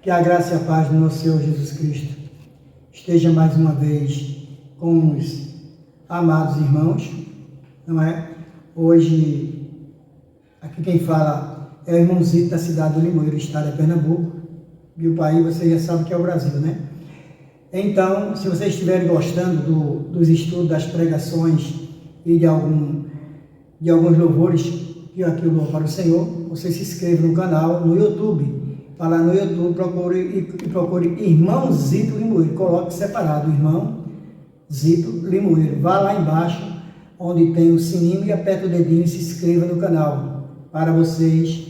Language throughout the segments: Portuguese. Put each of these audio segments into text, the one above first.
Que a graça e a paz do nosso Senhor Jesus Cristo esteja mais uma vez com os amados irmãos, não é? Hoje, aqui quem fala é o irmãozito da cidade do Limoeiro, estado de Pernambuco, e o país você já sabe que é o Brasil, né? Então, se vocês estiverem gostando dos estudos, das pregações e de alguns louvores que aqui eu louvo para o Senhor, você se inscreva no canal, no YouTube. Vá lá no YouTube, procure Irmão Zito Limoeiro, coloque separado, Irmão Zito Limoeiro. Vá lá embaixo, onde tem o sininho, e aperte o dedinho e se inscreva no canal, para vocês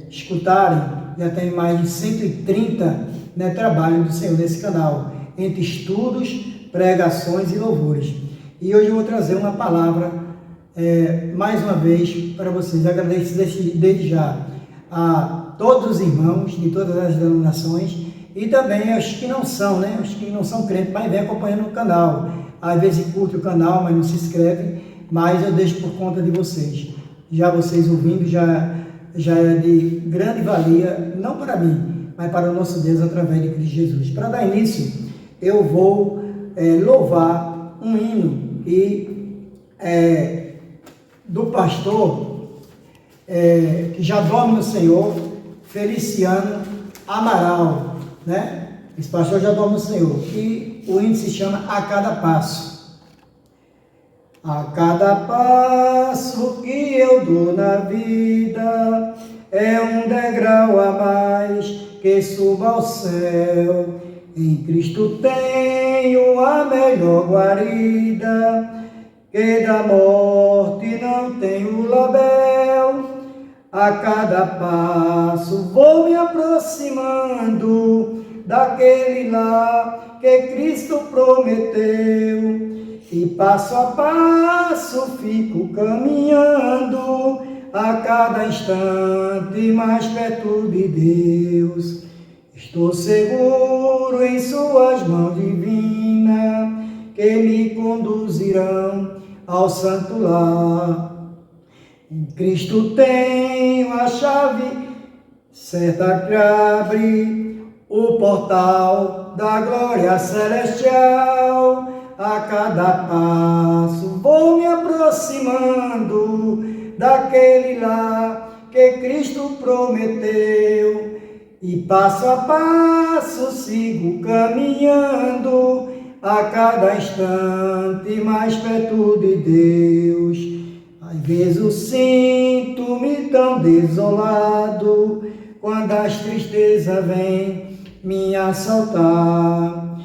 escutarem. Já tem mais de 130 trabalhos do Senhor nesse canal, entre estudos, pregações e louvores. E hoje eu vou trazer uma palavra, mais uma vez, para vocês. Agradeço desde já a todos os irmãos de todas as denominações e também aos que não são, né? Os que não são crentes, mas vem acompanhando o canal. Às vezes curte o canal, mas não se inscreve, mas eu deixo por conta de vocês. Já vocês ouvindo, já é de grande valia, não para mim, mas para o nosso Deus através de Cristo Jesus. Para dar início, eu vou louvar um hino do pastor que já dorme no Senhor, Feliciano Amaral, né? Esse pastor já dorme no Senhor. E o hino se chama A Cada Passo. A cada passo que eu dou na vida é um degrau a mais que suba ao céu. Em Cristo tenho a melhor guarida, que da morte não tenho label. A cada passo vou me aproximando daquele lá que Cristo prometeu, e passo a passo fico caminhando, a cada instante mais perto de Deus. Estou seguro em suas mãos divinas, que me conduzirão ao santo lar. Em Cristo tenho a chave certa que abre o portal da glória celestial. A cada passo vou me aproximando daquele lá que Cristo prometeu, e passo a passo sigo caminhando, a cada instante mais perto de Deus. Às vezes eu sinto-me tão desolado, quando as tristezas vêm me assaltar.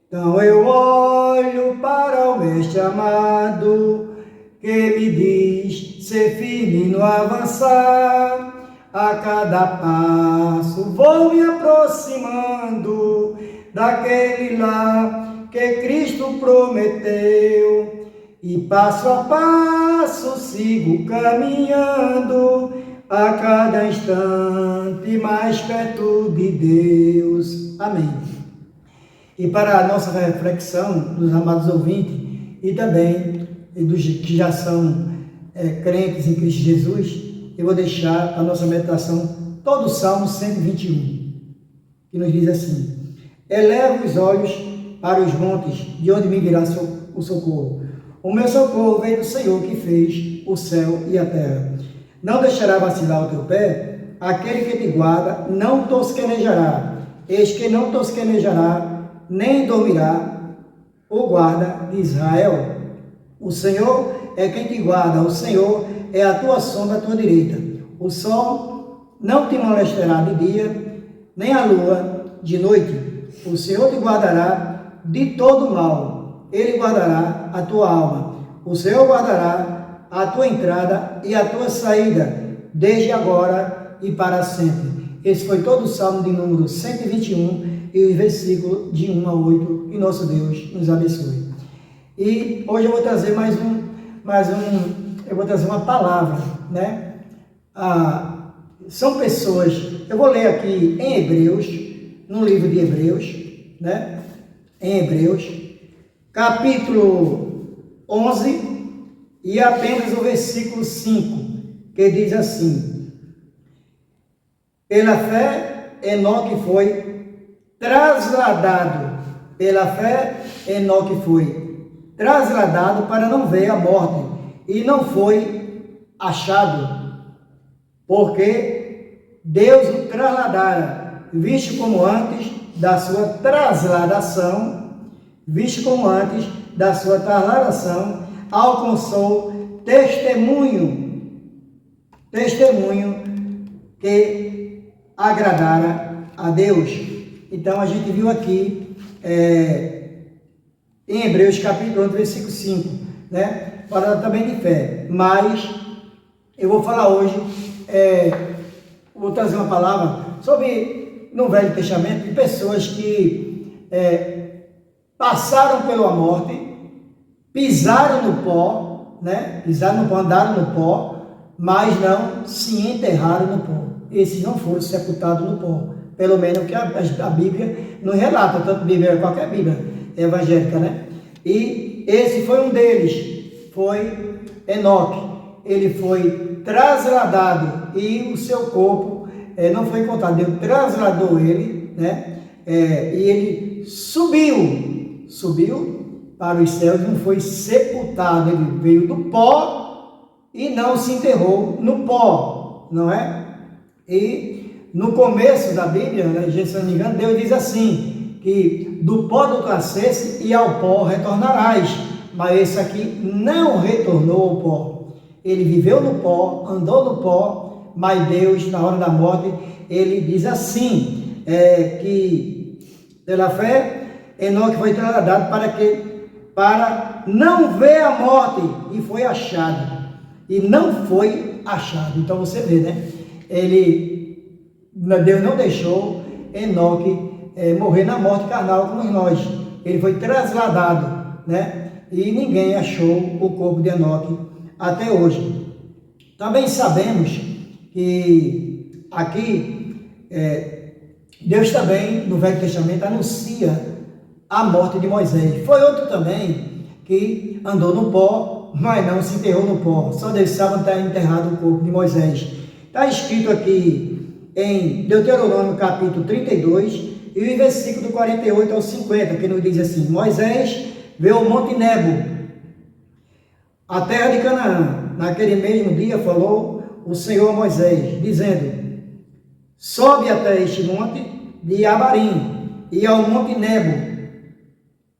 Então eu olho para o Mestre amado, que me diz ser firme no avançar. A cada passo vou me aproximando daquele lá que Cristo prometeu, e passo a passo sigo caminhando, a cada instante mais perto de Deus. Amém. E para a nossa reflexão, dos amados ouvintes, e também dos que já são crentes em Cristo Jesus, eu vou deixar a nossa meditação todo o Salmo 121, que nos diz assim: elevo os olhos para os montes, de onde me virá o socorro. O meu socorro vem do Senhor, que fez o céu e a terra. Não deixará vacilar o teu pé, aquele que te guarda não tosquenejará. Eis que não tosquenejará, nem dormirá o guarda de Israel. O Senhor é quem te guarda, o Senhor é a tua sombra à tua direita. O sol não te molestará de dia, nem a lua de noite. O Senhor te guardará de todo mal. Ele guardará a tua alma. O Senhor guardará a tua entrada e a tua saída, desde agora e para sempre. Esse foi todo o Salmo de número 121 e o versículo de 1 a 8. E nosso Deus nos abençoe. E hoje eu vou trazer eu vou trazer uma palavra, né? São pessoas, eu vou ler aqui em Hebreus, no livro de Hebreus, né? Em Hebreus, capítulo 11, e apenas o versículo 5, que diz assim: pela fé Enoque foi trasladado. Pela fé, Enoque foi trasladado para não ver a morte. E não foi achado, porque Deus o trasladara, visto como antes da sua trasladação, alcançou testemunho que agradara a Deus. Então a gente viu aqui em Hebreus capítulo 11, versículo 5, né? Falando também de fé. Mas eu vou falar hoje, vou trazer uma palavra sobre, no Velho Testamento, de pessoas que passaram pela morte, pisaram no pó, né? Andaram no pó, mas não se enterraram no pó. Esses não foram sepultados no pó. Pelo menos que a Bíblia não relata, tanto Bíblia, qualquer Bíblia evangélica, né? E esse foi um deles, foi Enoque. Ele foi trasladado e o seu corpo não foi encontrado. Deus trasladou ele, né? E ele subiu para os céus, não foi sepultado. Ele veio do pó e não se enterrou no pó, não é? E no começo da Bíblia, né, se não me engano, Deus diz assim, que do pó do nasceste e ao pó retornarás. Mas esse aqui não retornou ao pó. Ele viveu no pó, andou no pó, mas Deus, na hora da morte, ele diz assim, que pela fé, Enoque foi trasladado para não ver a morte, e foi achado. E não foi achado. Então você vê, né? Deus não deixou Enoque morrer na morte carnal como nós. Ele foi trasladado, né? E ninguém achou o corpo de Enoque até hoje. Também sabemos que aqui Deus também, no Velho Testamento, anuncia a morte de Moisés. Foi outro também que andou no pó, mas não se enterrou no pó. Só Deus sabe onde está enterrado o corpo de Moisés. Está escrito aqui em Deuteronômio capítulo 32 e o versículo do 48 ao 50, que nos diz assim: Moisés veio ao Monte Nebo, a terra de Canaã. Naquele mesmo dia falou o Senhor a Moisés, dizendo: sobe até este monte de Abarim e ao Monte Nebo,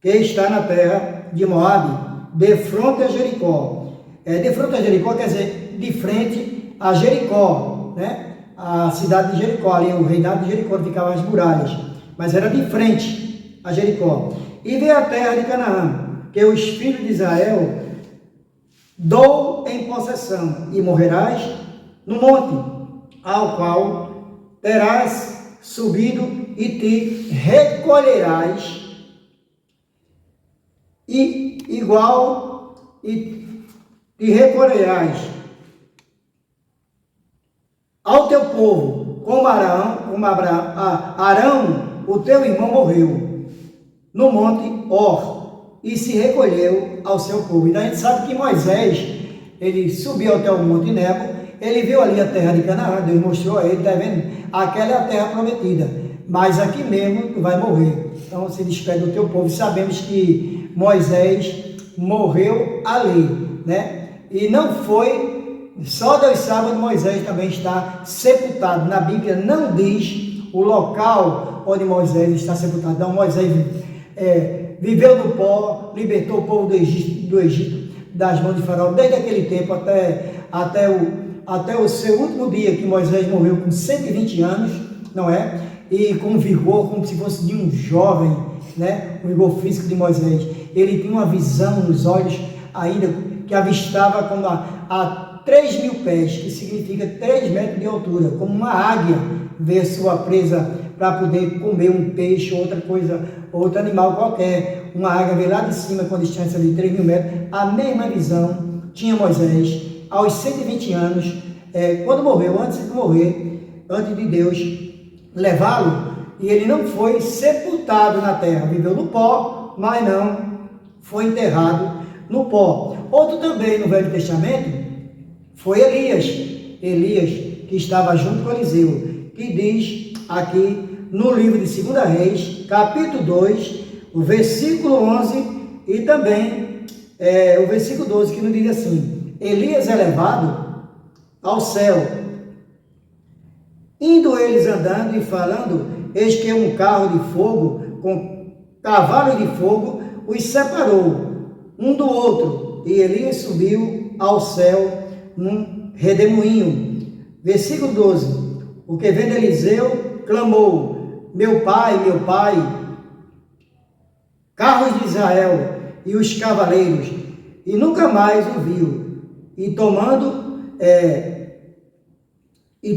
que está na terra de Moabe, de frente a Jericó. De frente a Jericó quer dizer de frente a Jericó, né? A cidade de Jericó, ali o reinado de Jericó, ficavam as muralhas, mas era de frente a Jericó. E veio a terra de Canaã, que os filhos de Israel dou em possessão, e morrerás no monte, ao qual terás subido, e te recolherás, e te recolherás ao teu povo, como Arão, o teu irmão, morreu no monte Hor, e se recolheu ao seu povo. Então a gente sabe que Moisés, ele subiu até o monte Nebo, ele viu ali a terra de Canaã, Deus mostrou a ele, está vendo? Aquela é a terra prometida, mas aqui mesmo tu vai morrer. Então se despede do teu povo. Sabemos que Moisés morreu ali, né? E não foi, só Deus sabe onde Moisés também está sepultado. Na Bíblia não diz o local onde Moisés está sepultado. Então Moisés viveu no pó, libertou o povo do Egito das mãos de Faraó, desde aquele tempo até o seu último dia, que Moisés morreu com 120 anos, não é? E com vigor, como se fosse de um jovem, né? O vigor físico de Moisés. Ele tinha uma visão nos olhos ainda, que avistava como a 3.000 pés, que significa 3 metros de altura, como uma águia vê sua presa para poder comer um peixe ou outra coisa, outro animal qualquer. Uma águia vê lá de cima, com a distância de 3.000 metros. A mesma visão tinha Moisés aos 120 anos, quando morreu, antes de morrer, antes de Deus levá-lo, e ele não foi sepultado na terra, viveu no pó, mas não foi enterrado no pó. Outro também no Velho Testamento foi Elias, que estava junto com Eliseu, que diz aqui no livro de 2 Reis, capítulo 2, o versículo 11 e também o versículo 12, que nos diz assim: Elias é levado ao céu. Indo eles andando e falando, eis que um carro de fogo com cavalos de fogo os separou um do outro, e Elias subiu ao céu num redemoinho. Versículo 12: O que vendo Eliseu clamou: meu pai, carros de Israel e os cavaleiros, e nunca mais o viu. E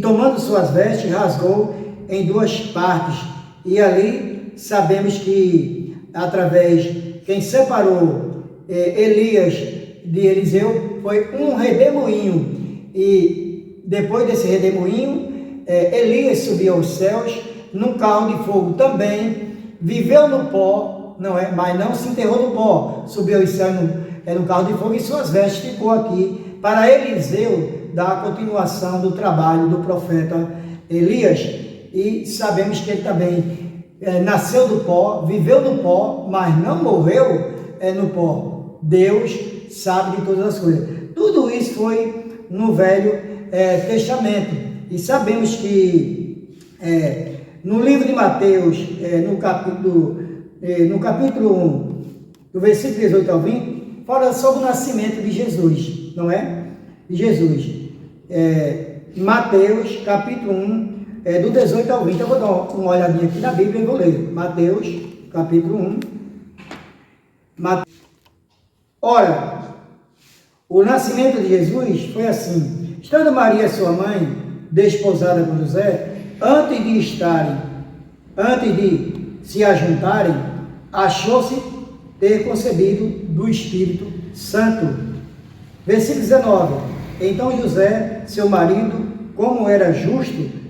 tomando suas vestes, rasgou em duas partes. E ali sabemos que, através, quem separou Elias de Eliseu foi um redemoinho. E depois desse redemoinho, Elias subiu aos céus num carro de fogo também, viveu no pó, mas não se enterrou no pó, subiu aos céus no carro de fogo, e suas vestes ficou aqui para Eliseu dar a continuação do trabalho do profeta Elias. E sabemos que ele também nasceu do pó, viveu no pó, mas não morreu no pó. Deus sabe de todas as coisas. Tudo isso foi no Velho Testamento. E sabemos que no livro de Mateus, no capítulo 1, do versículo 18 ao 20, fala sobre o nascimento de Jesus, não é? De Jesus. Mateus, capítulo 1, do 18 ao 20. Eu vou dar uma olhadinha aqui na Bíblia e vou ler. Mateus, capítulo 1. Ora, o nascimento de Jesus foi assim: estando Maria, sua mãe, desposada com José, antes de se ajuntarem, achou-se ter concebido do Espírito Santo. Versículo 19: Então José, seu marido, como era justo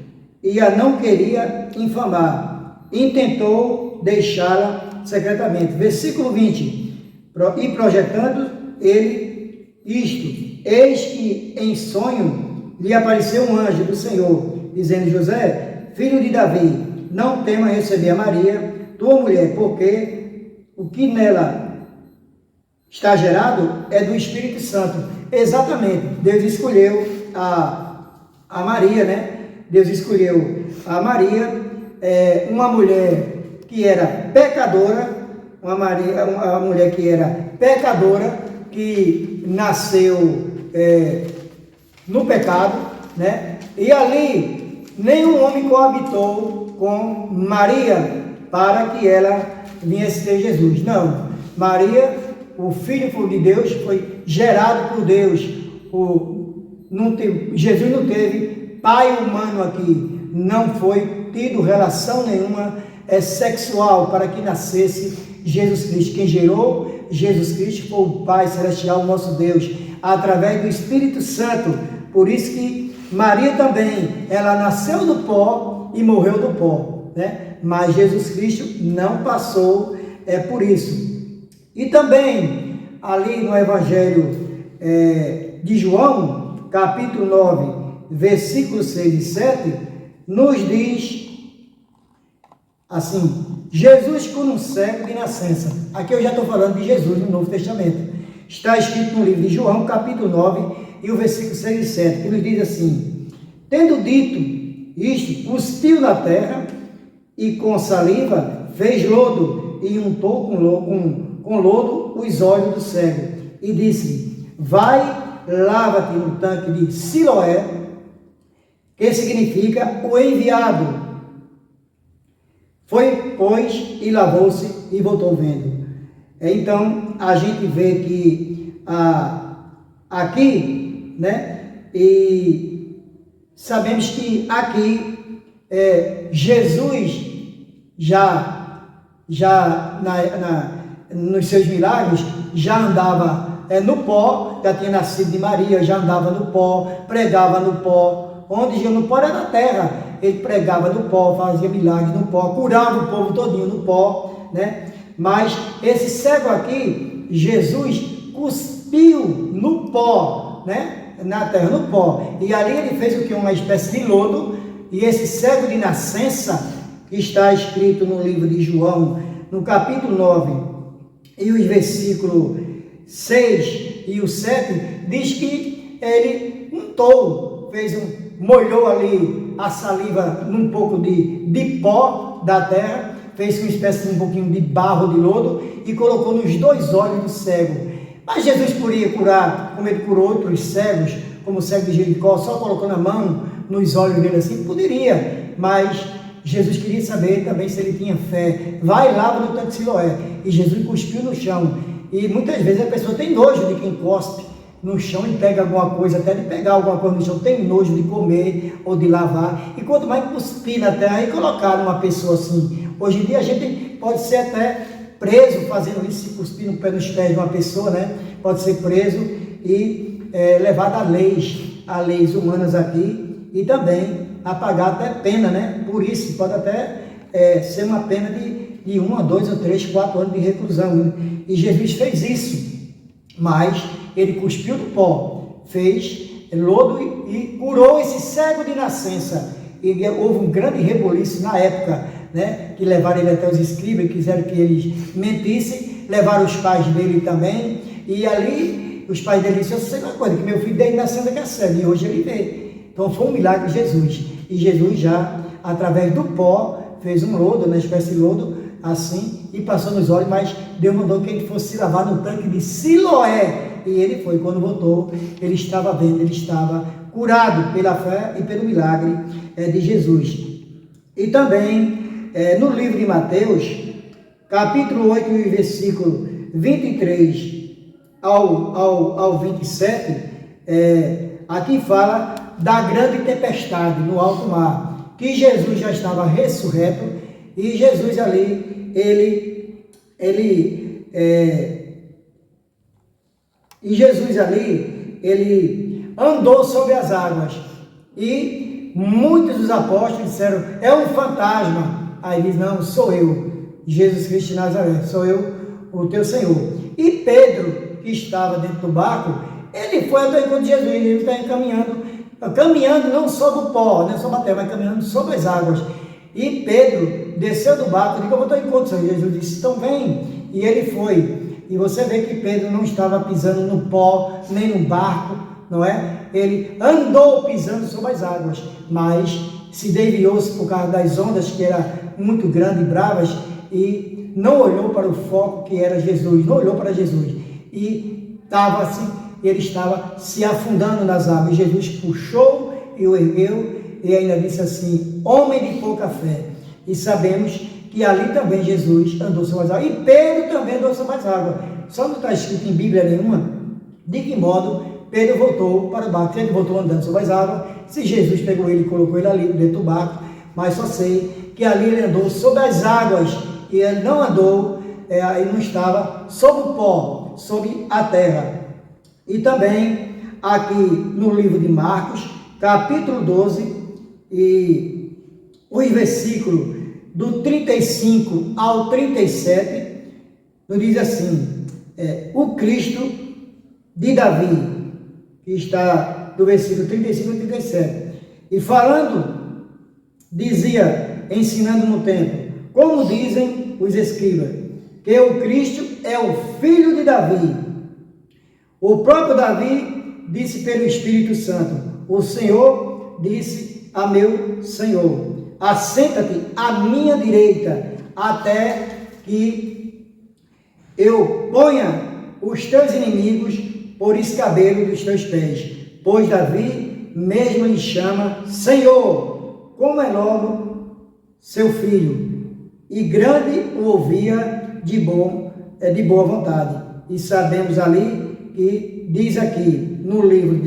e a não queria infamar, intentou deixá-la secretamente. Versículo 20: E projetando ele isto, eis que em sonho lhe apareceu um anjo do Senhor, dizendo: José, filho de Davi, não tema receber a Maria, tua mulher, porque o que nela está gerado é do Espírito Santo. Exatamente, Deus escolheu a Maria, né? Deus escolheu a Maria, uma mulher que era pecadora, uma mulher que era pecadora, que nasceu no pecado, né? E ali nenhum homem coabitou com Maria para que ela viesse ter Jesus. Não, Maria, o Filho de Deus, foi gerado por Deus. Jesus não teve pai humano aqui, não foi tido relação nenhuma sexual para que nascesse Jesus Cristo. Quem gerou Jesus Cristo foi o Pai Celestial, nosso Deus, através do Espírito Santo. Por isso que Maria também, ela nasceu do pó e morreu do pó, né? Mas Jesus Cristo não passou por isso. E também, ali no Evangelho de João, capítulo 9, versículos 6 e 7, nos diz assim: Jesus cura um cego de nascença. Aqui eu já estou falando de Jesus no Novo Testamento. Está escrito no livro de João, capítulo 9, e o versículo 6 e 7, que nos diz assim: tendo dito isto, cuspiu na terra, e com saliva fez lodo, e untou com lodo os olhos do cego, e disse: vai, lava-te no tanque de Siloé, que significa o enviado. Foi, pois, e lavou-se e voltou vendo. Então, a gente vê que aqui, né, e sabemos que aqui Jesus nos seus milagres já andava no pó, já tinha nascido de Maria, já andava no pó, pregava no pó. Onde ia no pó era na terra. Ele pregava no pó, fazia milagres no pó, curava o povo todinho no pó, né? Mas esse cego aqui, Jesus cuspiu no pó, né? Na terra, no pó. E ali ele fez o que? Uma espécie de lodo, E esse cego de nascença, que está escrito no livro de João, no capítulo 9, e os versículos 6 e o 7, diz que ele untou, molhou ali a saliva num pouco de pó da terra, fez uma espécie de um pouquinho de barro de lodo e colocou nos 2 olhos do cego. Mas Jesus podia curar, como ele curou outros cegos, como o cego de Jericó, só colocando a mão nos olhos dele assim? Poderia, mas Jesus queria saber também se ele tinha fé. Vai lá no tanque de Siloé. E Jesus cuspiu no chão. E muitas vezes a pessoa tem nojo de quem cospe no chão e pega alguma coisa, até de pegar alguma coisa no chão, tem nojo de comer ou de lavar. E quanto mais cuspir na terra e colocar numa pessoa assim. Hoje em dia a gente pode ser até preso fazendo isso, se cuspir nos pés de uma pessoa, né? Pode ser preso e levado a leis humanas aqui e também a pagar até pena, né? Por isso pode até ser uma pena de 1 a 2 ou 3, 4 anos de reclusão, né? E Jesus fez isso, mas ele cuspiu do pó, fez lodo e curou esse cego de nascença. E houve um grande reboliço na época, né? Que levaram ele até os escribas, quiseram que eles mentissem, levaram os pais dele também, e ali os pais dele disseram: eu sei uma coisa, que meu filho desde nascendo que é cego, e hoje ele vê. Então foi um milagre de Jesus, e Jesus já, através do pó, fez um lodo, uma espécie de lodo, assim, e passou nos olhos, mas Deus mandou que ele fosse se lavar no tanque de Siloé, e ele foi. Quando voltou, ele estava vendo, ele estava curado pela fé e pelo milagre de Jesus. E também, no livro de Mateus, capítulo 8, versículo 23 ao 27, aqui fala da grande tempestade no alto mar, que Jesus já estava ressurreto, e Jesus ali, ele andou sobre as águas, e muitos dos apóstolos disseram: é um fantasma. Aí ele diz: não, sou eu, Jesus Cristo de Nazaré, sou eu, o teu Senhor. E Pedro, que estava dentro do barco, ele foi até o encontro de Jesus, ele está caminhando não sobre o pó, não sobre a terra, mas caminhando sobre as águas. E Pedro desceu do barco e disse: eu vou ao encontro do Senhor. Jesus disse: então vem. E ele foi. E você vê que Pedro não estava pisando no pó, nem no barco, não é? Ele andou pisando sobre as águas, mas se desviou-se por causa das ondas, que eram muito grandes e bravas, e não olhou para o foco, que era Jesus, não olhou para Jesus. E ele estava se afundando nas águas. Jesus puxou e o ergueu, e ainda disse assim: homem de pouca fé. E sabemos que ali também Jesus andou sobre as águas, e Pedro também andou sobre as águas. Só não está escrito em Bíblia nenhuma de que modo Pedro voltou para o barco. Ele voltou andando sobre as águas, se Jesus pegou ele e colocou ele ali dentro do barco, mas só sei que ali ele andou sobre as águas, e ele não andou, ele não estava sobre o pó, sobre a terra. E também aqui no livro de Marcos, capítulo 12, e os versículos do 35 ao 37, nos diz assim: o Cristo de Davi, que está do versículo 35 ao 37, e falando, dizia, ensinando no templo, como dizem os escribas, que o Cristo é o filho de Davi. O próprio Davi disse pelo Espírito Santo: o Senhor disse a meu Senhor: assenta-te à minha direita, até que eu ponha os teus inimigos por escabelo dos teus pés. Pois Davi mesmo lhe chama Senhor, como é logo seu filho, e grande o ouvia de boa vontade. E sabemos ali que diz aqui no livro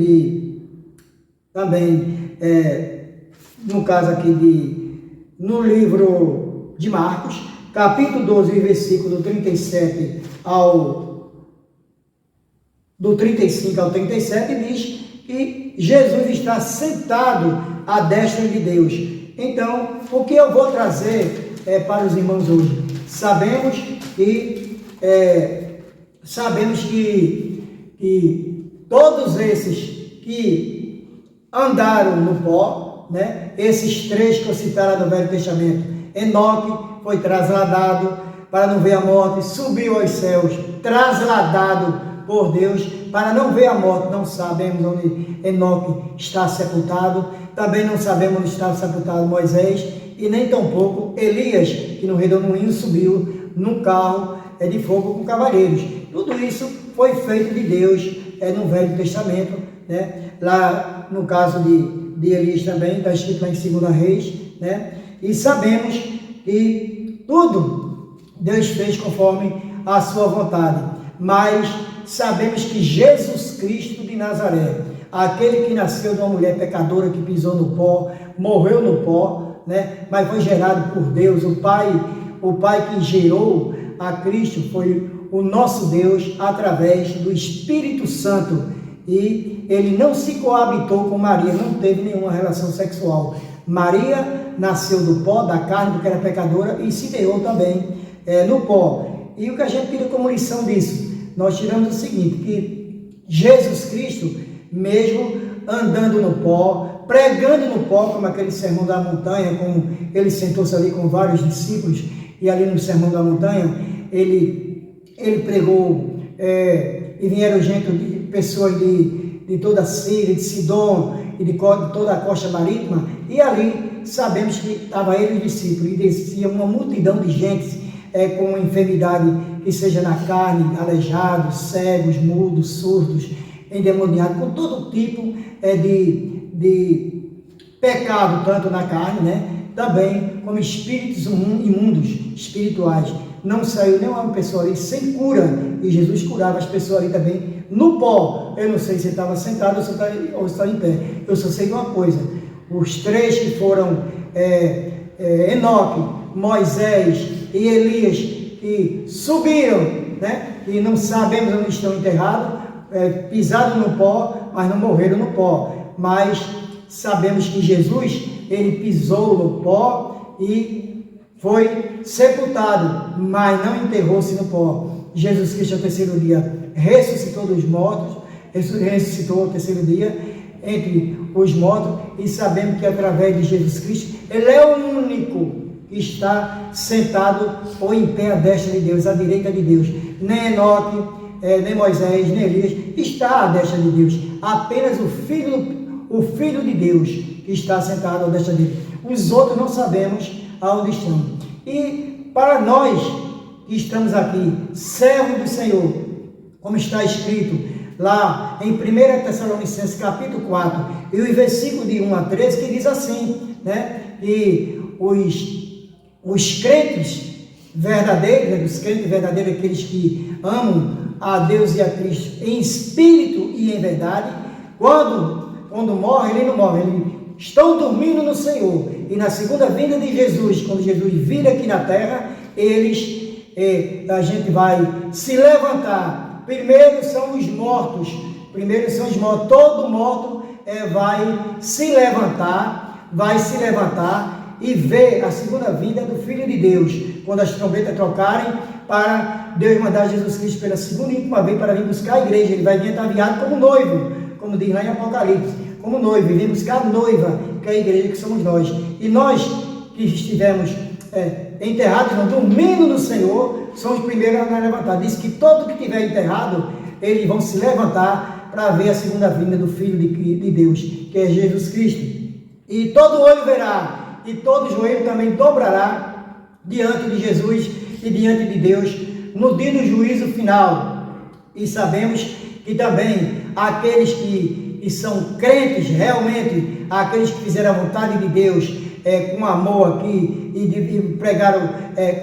no caso aqui no livro de Marcos, capítulo 12, versículo 37 do 35 ao 37, diz que Jesus está sentado à destra de Deus. Então, o que eu vou trazer para os irmãos hoje? Sabemos que todos esses que andaram no pó, né, Esses três que eu citara no Velho Testamento. Enoque foi trasladado para não ver a morte, subiu aos céus, trasladado por Deus para não ver a morte. Não sabemos onde Enoque está sepultado, também não sabemos onde está sepultado Moisés, e nem tampouco Elias, que no redemoinho subiu num carro de fogo com cavaleiros. Tudo isso foi feito de Deus no Velho Testamento, né? Lá no caso de Elias também, está escrito lá em 2 Reis, né? E sabemos que tudo Deus fez conforme a sua vontade, mas sabemos que Jesus Cristo de Nazaré, aquele que nasceu de uma mulher pecadora, que pisou no pó, morreu no pó, né? Mas foi gerado por Deus. O Pai que gerou a Cristo foi o nosso Deus através do Espírito Santo, e ele não se coabitou com Maria, não teve nenhuma relação sexual. Maria nasceu do pó, da carne, porque era pecadora, e se deu também no pó. E o que a gente tira como lição disso? Nós tiramos o seguinte, que Jesus Cristo, mesmo andando no pó, pregando no pó, como aquele sermão da montanha, como ele sentou-se ali com vários discípulos, e ali no sermão da montanha, ele pregou, e vieram pessoas de toda a Síria, de Sidom, e de toda a costa marítima, e ali sabemos que estava ele e os discípulos, e descia uma multidão de gente com enfermidade, que seja na carne, aleijados, cegos, mudos, surdos, endemoniados, com todo tipo de pecado, tanto na carne, né? Também como espíritos imundos, espirituais. Não saiu nenhuma pessoa ali sem cura, e Jesus curava as pessoas ali também no pó. Eu não sei se ele estava sentado ou se estava em pé. Eu só sei de uma coisa: os três que foram Enoque, Moisés e Elias, que subiram, né? E não sabemos onde estão enterrados, pisaram no pó, mas não morreram no pó. Mas sabemos que Jesus, ele pisou no pó e foi sepultado, mas não enterrou-se no pó. Jesus Cristo, ao terceiro dia, ressuscitou dos mortos, ressuscitou ao terceiro dia entre os mortos, e sabemos que através de Jesus Cristo, ele é o único que está sentado ou em pé à destra de Deus, à direita de Deus. Nem Enoque, nem Moisés, nem Elias está à destra de Deus. Apenas o Filho de Deus que está sentado à destra dele. Os outros não sabemos aonde estão. E para nós que estamos aqui, servos do Senhor, como está escrito lá em 1 Tessalonicenses capítulo 4, e o versículo de 1 a 13, que diz assim, né? E os crentes verdadeiros, aqueles que amam a Deus e a Cristo em espírito e em verdade, quando morrem, ele não morre, eles estão dormindo no Senhor, e na segunda vinda de Jesus, quando Jesus vir aqui na terra, a gente vai se levantar. Primeiro são os mortos, todo morto vai se levantar e ver a segunda vinda do Filho de Deus, quando as trombetas trocarem, para Deus mandar Jesus Cristo pela segunda e última vez para vir buscar a igreja. Ele vai vir ataviado como noivo, como diz lá em Apocalipse, como noivo, e vem buscar a noiva, que é a igreja, que somos nós. E nós que estivemos enterrados, dormindo no Senhor, são os primeiros a levantar. Diz que todo que estiver enterrado, eles vão se levantar para ver a segunda vinda do Filho de Deus, que é Jesus Cristo. E todo olho verá, e todo joelho também dobrará diante de Jesus e diante de Deus no dia do juízo final. E sabemos que também aqueles que são crentes realmente, aqueles que fizeram a vontade de Deus com amor aqui, e pregaram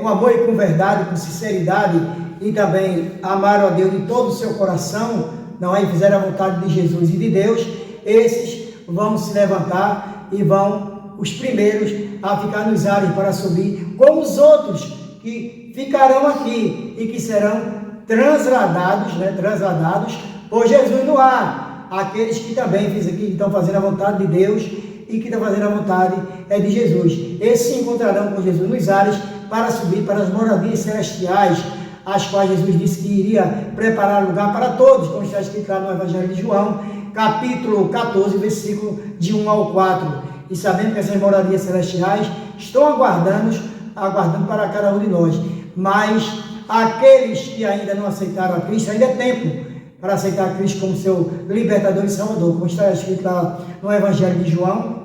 com amor e com verdade, com sinceridade, e também amaram a Deus de todo o seu coração, não é? E fizeram a vontade de Jesus e de Deus, esses vão se levantar e vão os primeiros a ficar nos ares para subir, como os outros que ficarão aqui e que serão transladados por Jesus no ar. Aqueles que também estão fazendo a vontade de Deus e que estão fazendo a vontade de Jesus. Esses se encontrarão com Jesus nos ares para subir para as moradias celestiais, as quais Jesus disse que iria preparar lugar para todos, como está escrito lá no Evangelho de João, capítulo 14, versículo de 1 ao 4. e sabendo que essas moradias celestiais estão aguardando para cada um de nós. Mas aqueles que ainda não aceitaram a Cristo, ainda é tempo para aceitar a Cristo como seu libertador e salvador, como está escrito lá no Evangelho de João,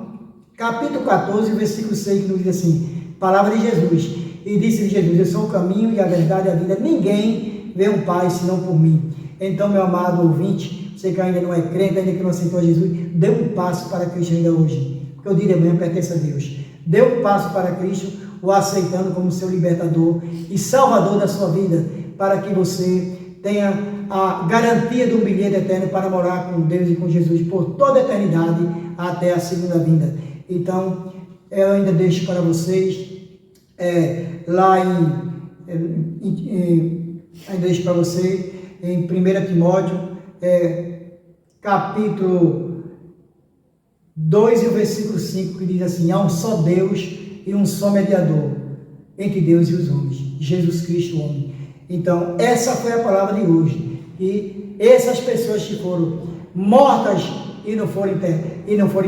capítulo 14, versículo 6, que nos diz assim, palavra de Jesus, e disse-lhe Jesus, eu sou o caminho e a verdade e a vida, ninguém vê um Pai senão por mim. Então, meu amado ouvinte, você que ainda não é crente, ainda que não aceitou Jesus, dê um passo para Cristo ainda hoje, porque o dia de amanhã pertence a Deus. Dê um passo para Cristo, o aceitando como seu libertador e salvador da sua vida, para que você tenha a garantia de um bilhete eterno para morar com Deus e com Jesus por toda a eternidade até a segunda vinda. Então, eu ainda deixo para vocês, ainda deixo para você em 1 Timóteo, capítulo 2 e o versículo 5, que diz assim, há um só Deus e um só mediador entre Deus e os homens, Jesus Cristo, o homem. Então, essa foi a palavra de hoje. E essas pessoas que foram mortas e não foram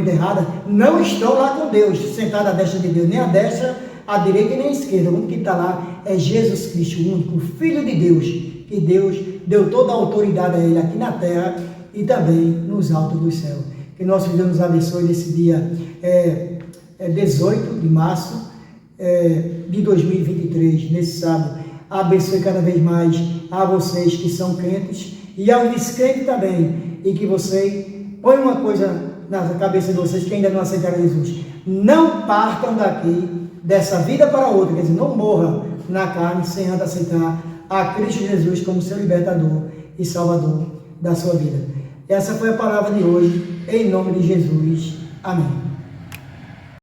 enterradas, não estão lá com Deus, sentadas à destra de Deus, nem à destra, à direita e nem à esquerda. O único que está lá é Jesus Cristo, o único Filho de Deus, que Deus deu toda a autoridade a Ele aqui na terra e também nos altos do céu. Que nosso Deus nos abençoe nesse dia 18 de março de 2023, nesse sábado. Abençoe cada vez mais a vocês que são crentes e aos descrentes também. E que você põe uma coisa na cabeça de vocês que ainda não aceitaram Jesus. Não partam daqui, dessa vida para outra. Quer dizer, não morra na carne sem antes aceitar a Cristo Jesus como seu libertador e salvador da sua vida. Essa foi a palavra de hoje. Em nome de Jesus. Amém.